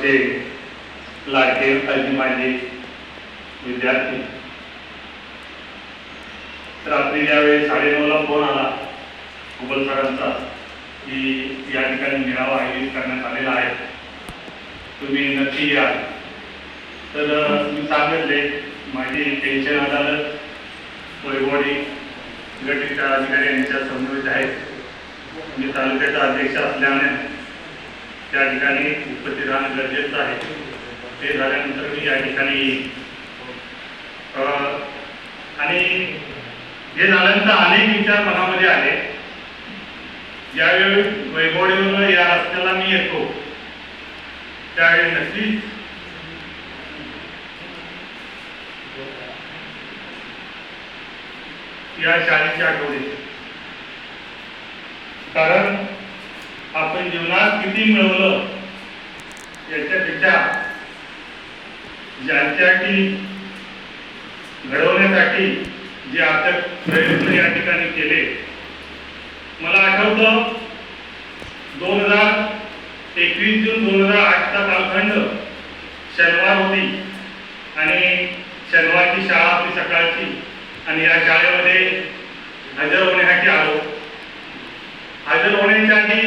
आमचे लाडके आणि माझे विद्यार्थी, रात्री ज्यावेळी 9:30ला फोन आला कुबल सरांचा की या ठिकाणी मेळावा आयोजित करण्यात आलेला आहे, तुम्ही नक्की या. तर मी सांगितले माझी टेन्शन अदालत वैभववाडी गट अधिकारी यांच्या समवेत आहे. मी तालुक्याचा अध्यक्ष असल्याने त्या ठिकाणी उपस्थित राहणं गरजेचं आहे. ते झाल्यानंतर मी या ठिकाणी येईन. आणि हे झाल्यानंतर अनेक विचार मनामध्ये आले. ज्यावेळी वैभववाडीवरून या रस्त्याला मी येतो त्यावेळी नक्कीच या शाळेची आठवण येते. कारण आपण जीवनात किती मिळवलं याच्यापेक्षा ज्यांच्यासाठी घडवण्यासाठी जे आपले प्रयत्न या ठिकाणी केले. मला आठवतं 21 जून 2008चा कालखंड शनिवार होती आणि शनिवारची शाळा आपली सकाळची आणि या शाळेमध्ये हजर होण्यासाठी आलो. हजर होण्यासाठी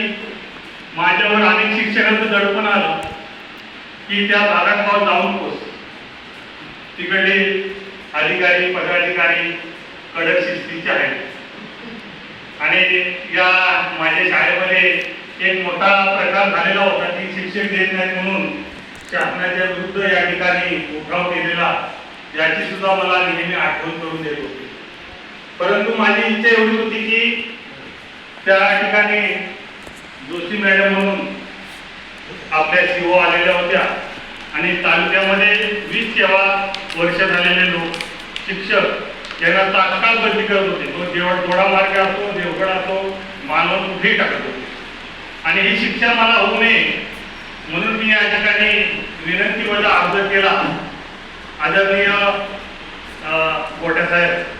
माझ्यावर अनेक शिक्षकांचं दडपण आलं की त्या भागात जाऊन पोच. तिकडे अधिकारी पदाधिकारी कडक शिस्तीचे आहेत आणि या माझ्या शाळेमध्ये एक मोठा प्रकार झालेला होता की शिक्षक देत नाही म्हणून शासनाच्या विरुद्ध या ठिकाणी उठाव केलेला, याची सुद्धा मला नेहमी आठवण करून देत होती. परंतु माझी इच्छा एवढी होती की त्या ठिकाणी जोशी मॅडम म्हणून आपल्या सीओ आलेल्या होत्या आणि तालुक्यामध्ये 20 सेवा वर्ष झालेले लोक शिक्षक यांना तात्काळ बदली करत होते. तो थोडा मार्ग असो, देवगड असो, मानव कुठेही टाकत होते. आणि ही शिक्षा मला होऊ नये म्हणून मी या ठिकाणी विनंतीवजा अर्ज केला. आदरणीय गोट्या साहेब